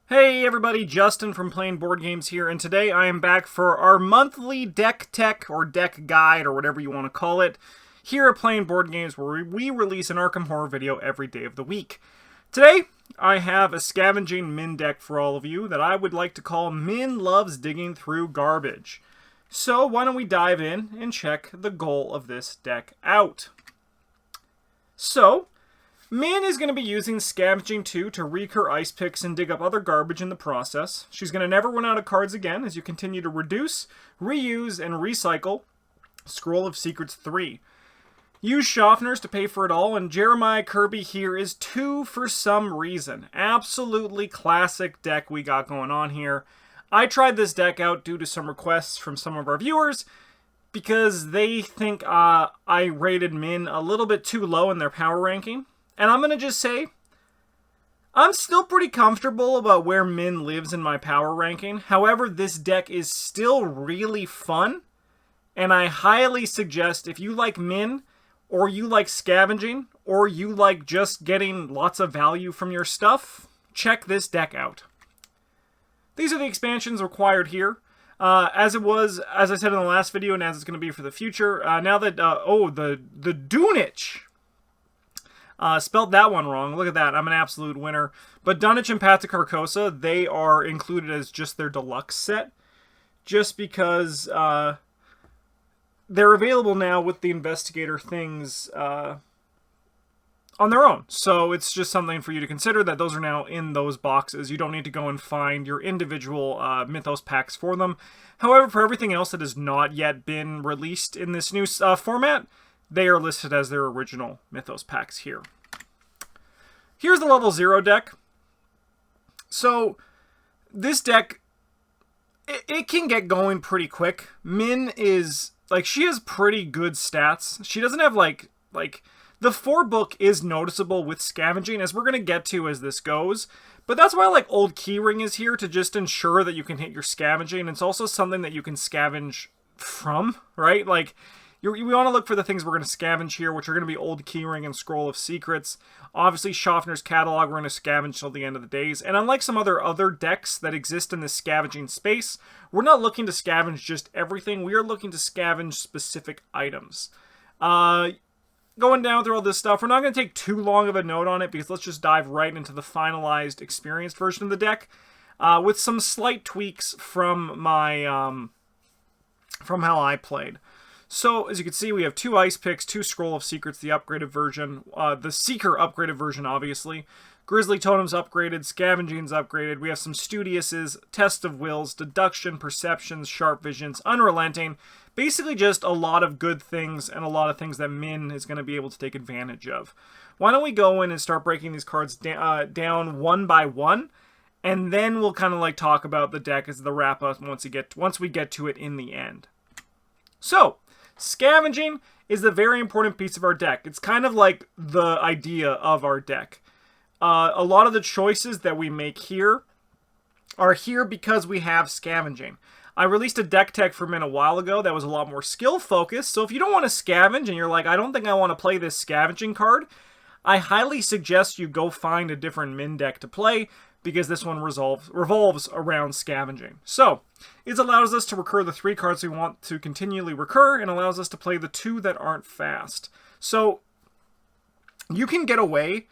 Hey everybody, Justin from Playing Board Games here, and today I am back for our monthly deck tech or deck guide or whatever you want to call it here at Playing Board Games, where we release an Arkham Horror video every day of the week. Today, I have a Scavenging Min deck for all of you that I would like to call Min Loves Digging Through Garbage. So why don't we dive in and check the goal of this deck out. So, Min is going to be using Scavenging 2 to recur ice picks and dig up other garbage in the process. She's going to never run out of cards again as you continue to reduce, reuse, and recycle Scroll of Secrets 3. Use Schaffners to pay for it all, and Jeremiah Kirby here is 2 for some reason. Absolutely classic deck we got going on here. I tried this deck out due to some requests from some of our viewers because they think I rated Min a little bit too low in their power ranking. And I'm going to just say, I'm still pretty comfortable about where Min lives in my power ranking. However, this deck is still really fun. And I highly suggest if you like Min, or you like Scavenging, or you like just getting lots of value from your stuff, check this deck out. These are the expansions required here. As I said in the last video, and as it's going to be for the future, now that, the Dunich. Spelled that one wrong. Look at that. I'm an absolute winner. But Dunwich and Path to Carcosa, they are included as just their deluxe set. Just because they're available now with the investigator things on their own. So it's just something for you to consider that those are now in those boxes. You don't need to go and find your individual Mythos packs for them. However, for everything else that has not yet been released in this new format, they are listed as their original Mythos packs here. Here's the level 0 deck. So, this deck, it can get going pretty quick. Min is, she has pretty good stats. She doesn't have, the 4 book is noticeable with Scavenging, as we're going to get to as this goes. But that's why, Old Keyring is here, to just ensure that you can hit your Scavenging. It's also something that you can scavenge from, right? We want to look for the things we're going to scavenge here, which are going to be Old Keyring and Scroll of Secrets. Obviously, Schaffner's Catalog we're going to scavenge till the end of the days. And unlike some other decks that exist in this scavenging space, we're not looking to scavenge just everything. We are looking to scavenge specific items. Going down through all this stuff, we're not going to take too long of a note on it, because let's just dive right into the finalized, experienced version of the deck, with some slight tweaks from my from how I played. So, as you can see, we have 2 Ice Picks, 2 Scroll of Secrets, the upgraded version, the Seeker upgraded version, obviously. Grizzly Totems upgraded, Scavenging's upgraded, we have some Studiouses, Test of Wills, Deduction, Perceptions, Sharp Visions, Unrelenting. Basically just a lot of good things, and a lot of things that Min is going to be able to take advantage of. Why don't we go in and start breaking these cards down one by one, and then we'll kind of talk about the deck as the wrap-up once we get to it in the end. So, Scavenging is a very important piece of our deck. It's kind of like the idea of our deck. A lot of the choices that we make here are here because we have Scavenging. I released a deck tech for Min a while ago that was a lot more skill focused, so if you don't want to scavenge and you're like, I don't think I want to play this Scavenging card, I highly suggest you go find a different Min deck to play, because this one revolves around Scavenging. So, it allows us to recur the 3 cards we want to continually recur, and allows us to play the 2 that aren't fast. So, you can get away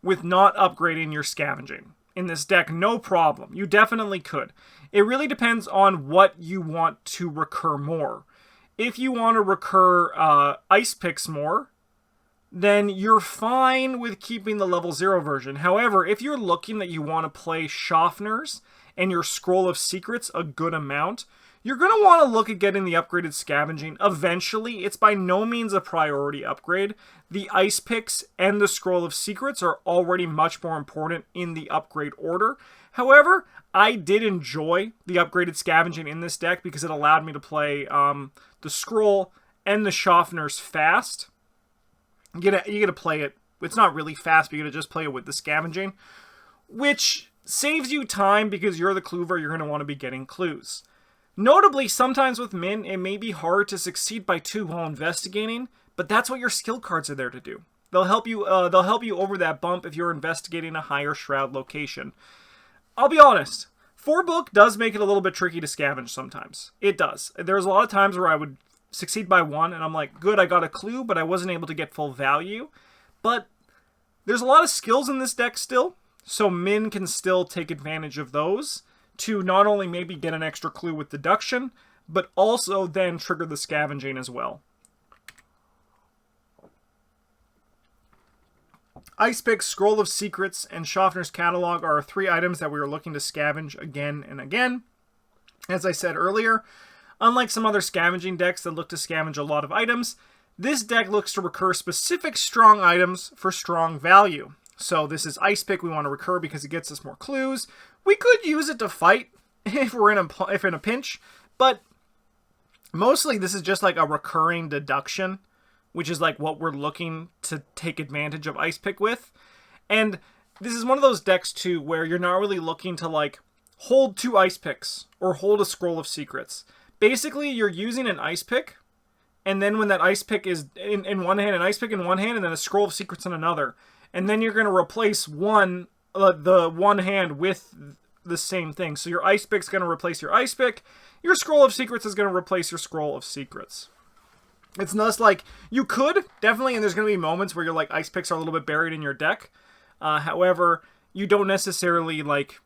with not upgrading your Scavenging in this deck, no problem. You definitely could. It really depends on what you want to recur more. If you want to recur Ice Picks more, then you're fine with keeping the level 0 version. However, if you're looking that you want to play Schaffners and your Scroll of Secrets a good amount, you're going to want to look at getting the upgraded Scavenging. Eventually, it's by no means a priority upgrade. The Ice Picks and the Scroll of Secrets are already much more important in the upgrade order. However, I did enjoy the upgraded Scavenging in this deck because it allowed me to play the Scroll and the Schaffners fast. You gotta play it. It's not really fast, but you gotta just play it with the Scavenging, which saves you time because you're the cluever. You're gonna want to be getting clues. Notably, sometimes with Min, it may be hard to succeed by 2 while investigating, but that's what your skill cards are there to do. They'll help you over that bump if you're investigating a higher shroud location. I'll be honest. 4-book does make it a little bit tricky to scavenge sometimes. It does. There's a lot of times where I would succeed by 1, and I'm like, good, I got a clue, but I wasn't able to get full value. But there's a lot of skills in this deck still, so Min can still take advantage of those to not only maybe get an extra clue with deduction, but also then trigger the scavenging as well. Ice Pick, Scroll of Secrets, and Schaffner's Catalog are 3 items that we are looking to scavenge again and again. As I said earlier, unlike some other scavenging decks that look to scavenge a lot of items, this deck looks to recur specific strong items for strong value. So this is Ice Pick we want to recur because it gets us more clues. We could use it to fight if we're in a pinch, but mostly this is just like a recurring deduction, which is like what we're looking to take advantage of Ice Pick with. And this is one of those decks too where you're not really looking to like hold 2 Ice Picks or hold a Scroll of Secrets. Basically, you're using an Ice Pick, and then when that Ice Pick is in one hand, an Ice Pick in one hand, and then a Scroll of Secrets in another. And then you're going to replace the one hand with the same thing. So your Ice Pick's going to replace your Ice Pick. Your Scroll of Secrets is going to replace your Scroll of Secrets. It's not like you could, definitely, and there's going to be moments where your like Ice Picks are a little bit buried in your deck. However, you don't necessarily like...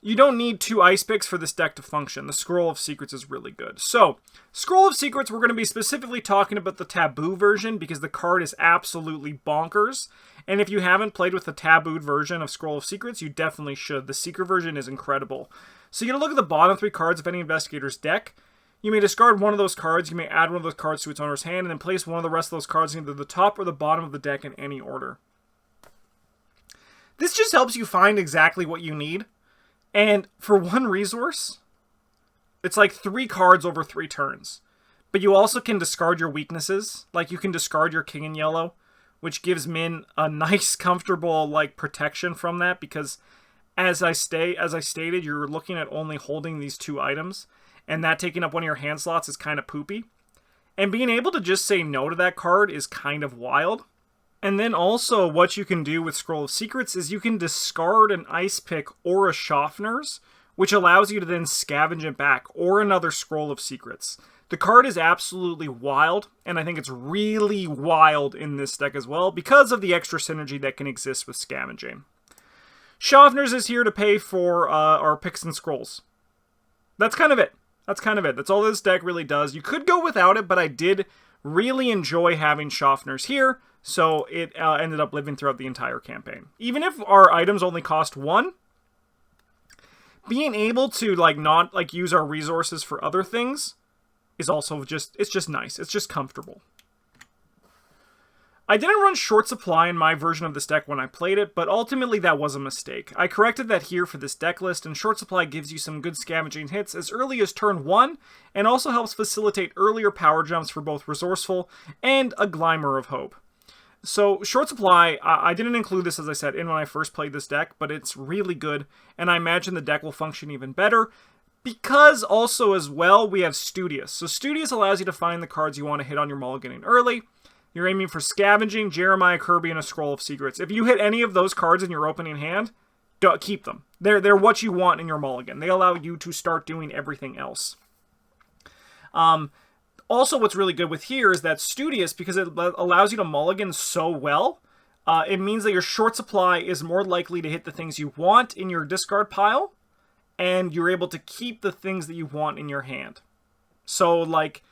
You don't need 2 Ice Picks for this deck to function. The Scroll of Secrets is really good. So, Scroll of Secrets, we're going to be specifically talking about the Taboo version because the card is absolutely bonkers. And if you haven't played with the tabooed version of Scroll of Secrets, you definitely should. The Secret version is incredible. So you're going to look at the bottom 3 cards of any Investigator's deck. You may discard one of those cards, you may add one of those cards to its owner's hand, and then place one of the rest of those cards in either the top or the bottom of the deck in any order. This just helps you find exactly what you need. And for 1 resource, it's like 3 cards over 3 turns. But you also can discard your weaknesses. Like you can discard your King in Yellow, which gives Min a nice, comfortable like protection from that. Because as I stated, you're looking at only holding these 2 items. And that taking up one of your hand slots is kind of poopy. And being able to just say no to that card is kind of wild. And then also what you can do with Scroll of Secrets is you can discard an Ice Pick or a Schaffner's, which allows you to then scavenge it back, or another Scroll of Secrets. The card is absolutely wild, and I think it's really wild in this deck as well, because of the extra synergy that can exist with scavenging. Schaffner's is here to pay for our picks and scrolls. That's kind of it. That's all this deck really does. You could go without it, but I did really enjoy having Schaffner's here, so it ended up living throughout the entire campaign. Even if our items only cost 1, being able to like not like use our resources for other things is also just nice. It's just comfortable. I didn't run short supply in my version of this deck when I played it, but ultimately that was a mistake. I corrected that here for this deck list, and short supply gives you some good scavenging hits as early as turn 1, and also helps facilitate earlier power jumps for both Resourceful and a Glimmer of Hope. So short supply, I didn't include this, as I said, in when I first played this deck, but it's really good, and I imagine the deck will function even better, because also as well, we have Studious. So Studious allows you to find the cards you want to hit on your mulliganing early. You're aiming for Scavenging, Jeremiah Kirby, and a Scroll of Secrets. If you hit any of those cards in your opening hand, keep them. They're what you want in your mulligan. They allow you to start doing everything else. Also, what's really good with here is that Studious, because it allows you to mulligan so well, it means that your short supply is more likely to hit the things you want in your discard pile, and you're able to keep the things that you want in your hand. So, like,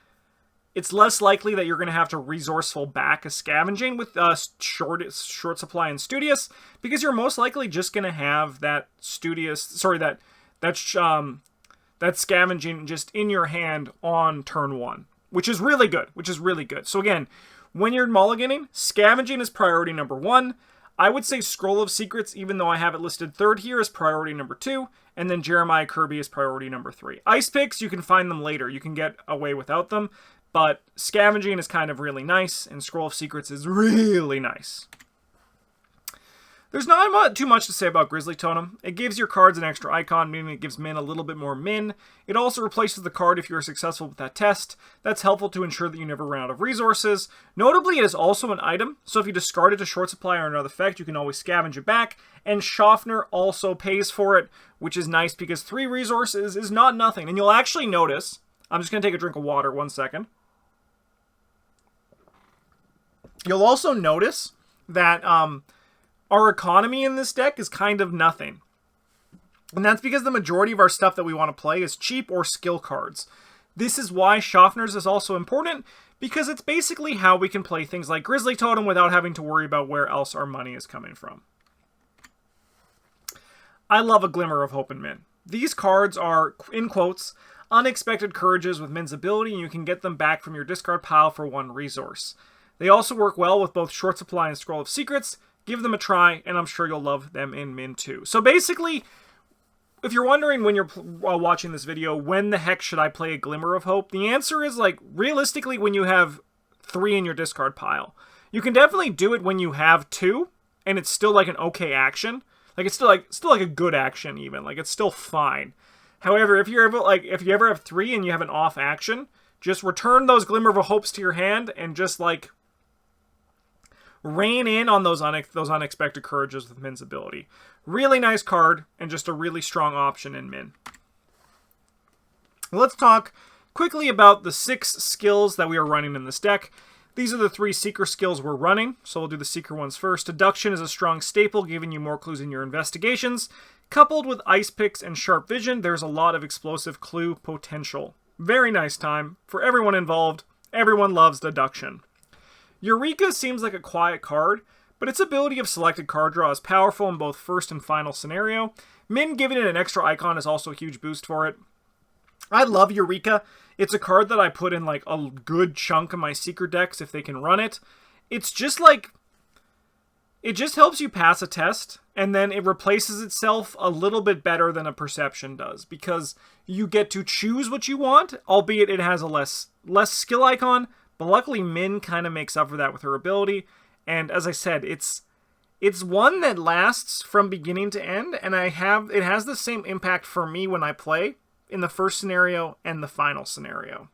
it's less likely that you're going to have to resourceful back a Scavenging with short supply and Studious, because you're most likely just going to have that that Scavenging just in your hand on turn 1, which is really good. So again, when you're mulliganing, Scavenging is priority number 1. I would say Scroll of Secrets, even though I have it listed 3rd here, is priority number 2, and then Jeremiah Kirby is priority number 3. Ice Picks, you can find them later. You can get away without them. But Scavenging is kind of really nice, and Scroll of Secrets is really nice. There's not too much to say about Grizzly Totem. It gives your cards an extra icon, meaning it gives Min a little bit more Min. It also replaces the card if you are successful with that test. That's helpful to ensure that you never run out of resources. Notably, it is also an item, so if you discard it to short supply or another effect, you can always scavenge it back. And Schaffner also pays for it, which is nice because 3 resources is not nothing. And you'll actually notice, I'm just going to take a drink of water, 1 second. You'll also notice that our economy in this deck is kind of nothing. And that's because the majority of our stuff that we want to play is cheap or skill cards. This is why Schaffner's is also important, because it's basically how we can play things like Grizzly Totem without having to worry about where else our money is coming from. I love a Glimmer of Hope in Min. These cards are, in quotes, unexpected courages with Min's ability, and you can get them back from your discard pile for 1 resource. They also work well with both Short Supply and Scroll of Secrets. Give them a try, and I'm sure you'll love them in Min too. So basically, if you're wondering when you're watching this video, when the heck should I play a Glimmer of Hope? The answer is, like, realistically, when you have 3 in your discard pile. You can definitely do it when you have 2, and it's still like an okay action. Like, it's still like a good action even. Like, it's still fine. However, if you ever have 3 and you have an off action, just return those Glimmer of Hopes to your hand and just, like, rein in on those unexpected courages with Min's ability. Really nice card, and just a really strong option in Min. Let's talk quickly about the 6 skills that we are running in this deck. These are the 3 Seeker skills we're running, so we'll do the Seeker ones first. Deduction is a strong staple, giving you more clues in your investigations. Coupled with Ice Picks and Sharp Vision, there's a lot of explosive clue potential. Very nice time for everyone involved. Everyone loves Deduction. Eureka seems like a quiet card, but its ability of selected card draw is powerful in both first and final scenario. Min giving it an extra icon is also a huge boost for it. I love Eureka. It's a card that I put in like a good chunk of my Seeker decks if they can run it. It's just like, it just helps you pass a test, and then it replaces itself a little bit better than a Perception does, because you get to choose what you want, albeit it has a less skill icon. But luckily, Min kind of makes up for that with her ability. And as I said, it's one that lasts from beginning to end, and it has the same impact for me when I play in the first scenario and the final scenario.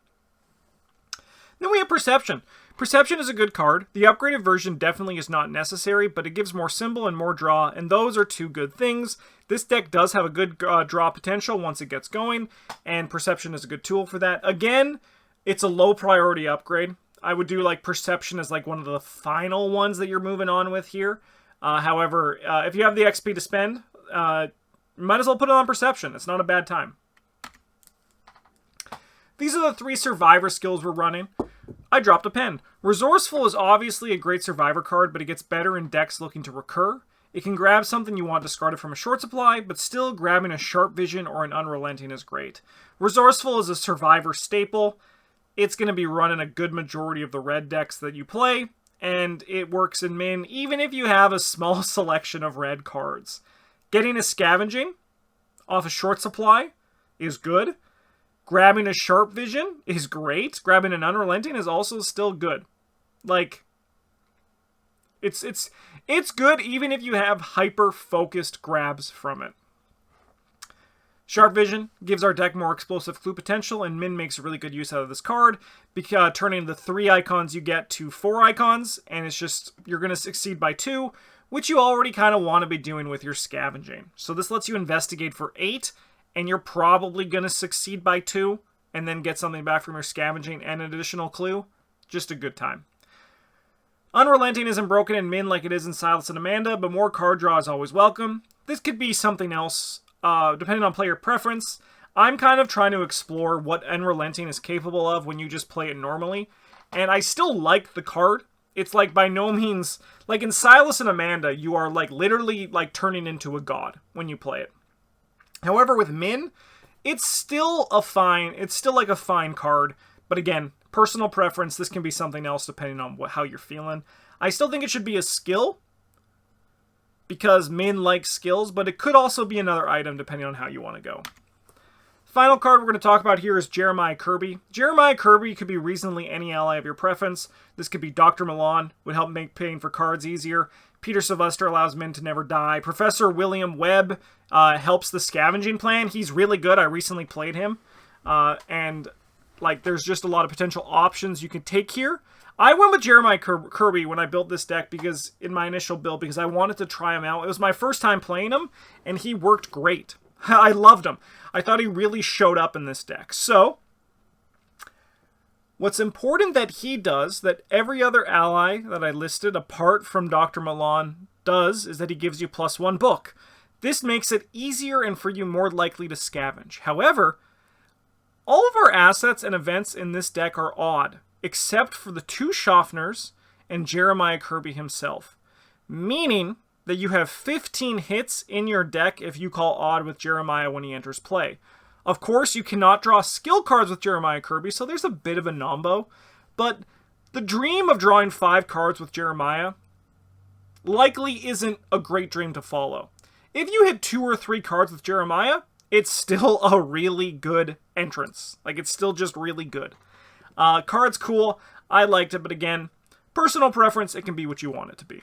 Then we have Perception. Perception is a good card. The upgraded version definitely is not necessary, but it gives more symbol and more draw, and those are 2 good things. This deck does have a good draw potential once it gets going, and Perception is a good tool for that. Again, it's a low priority upgrade. I would do like Perception as like one of the final ones that you're moving on with here. However, if you have the XP to spend, might as well put it on Perception. It's not a bad time. These are the 3 Survivor skills we're running. I dropped a pen. Resourceful is obviously a great Survivor card, but it gets better in decks looking to recur. It can grab something you want discarded from a short supply, but still grabbing a Sharp Vision or an Unrelenting is great. Resourceful is a Survivor staple. It's going to be run in a good majority of the red decks that you play, and it works in Min even if you have a small selection of red cards. Getting a Scavenging off a short supply is good. Grabbing a Sharp Vision is great. Grabbing an Unrelenting is also still good. Like, it's good even if you have hyper-focused grabs from it. Sharp Vision gives our deck more explosive clue potential, and Min makes really good use out of this card, because turning the 3 icons you get to 4 icons, and it's just, you're going to succeed by 2, which you already kind of want to be doing with your Scavenging. So this lets you investigate for 8, and you're probably going to succeed by 2, and then get something back from your Scavenging and an additional clue. Just a good time. Unrelenting isn't broken in Min like it is in Silas and Amanda, but more card draw is always welcome. This could be something else, depending on player preference. I'm kind of trying to explore what Unrelenting is capable of when you just play it normally, and I still like the card. It's like by no means, like in Silas and Amanda, you are like literally like turning into a god when you play it. However, with Min, it's still like a fine card, but again, personal preference, this can be something else depending on how you're feeling. I still think it should be a skill, because Min likes skills, but it could also be another item depending on how you want to go. Final card we're going to talk about here is Jeremiah Kirby. Jeremiah Kirby could be reasonably any ally of your preference. This could be Dr. Milan, would help make paying for cards easier. Peter Sylvester allows Minh to never die. Professor William Webb helps the Scavenging plan. He's really good. I recently played him. And like, there's just a lot of potential options you can take here. I went with Jeremiah Kirby when I built this deck because in my initial build because I wanted to try him out. It was my first time playing him, and he worked great. I loved him. I thought he really showed up in this deck. So, what's important that he does, that every other ally that I listed apart from Dr. Milan does, is that he gives you +1 book. This makes it easier and for you more likely to scavenge. However, all of our assets and events in this deck are odd, except for the 2 Schaffners and Jeremiah Kirby himself. Meaning that you have 15 hits in your deck if you call odd with Jeremiah when he enters play. Of course, you cannot draw skill cards with Jeremiah Kirby, so there's a bit of a nombo. But the dream of drawing 5 cards with Jeremiah likely isn't a great dream to follow. If you hit 2 or 3 cards with Jeremiah, it's still a really good entrance. Like, it's still just really good. Card's cool. I liked it, but again, personal preference, it can be what you want it to be.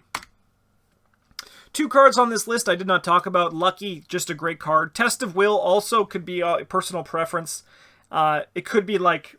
2 cards on this list I did not talk about. Lucky, just a great card. Test of Will also could be a personal preference. It could be like...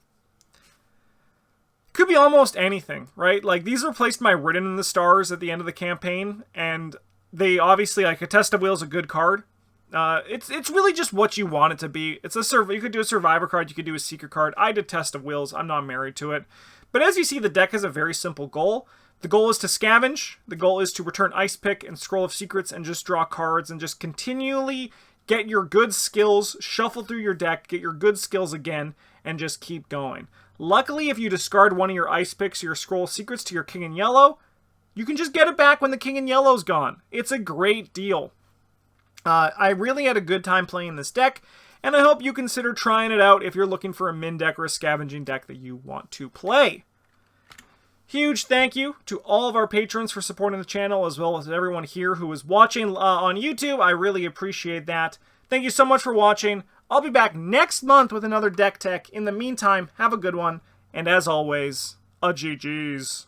could be almost anything, right? Like, these replaced my Written in the Stars at the end of the campaign, and they obviously, like, a Test of Will is a good card. It's really just what you want it to be. It's you could do a Survivor card, you could do a Seeker card. I did Test of Wills. I'm not married to it. But as you see, the deck has a very simple goal. The goal is to scavenge. The goal is to return Ice Pick and Scroll of Secrets and just draw cards and just continually get your good skills, shuffle through your deck, get your good skills again, and just keep going. Luckily, if you discard one of your Ice Picks or your Scroll of Secrets to your King in Yellow, you can just get it back when the King in Yellow's gone. It's a great deal. I really had a good time playing this deck, and I hope you consider trying it out if you're looking for a Minh deck or a Scavenging deck that you want to play. Huge thank you to all of our patrons for supporting the channel, as well as everyone here who is watching on YouTube. I really appreciate that. Thank you so much for watching. I'll be back next month with another deck tech. In the meantime, have a good one, and as always, a GG's.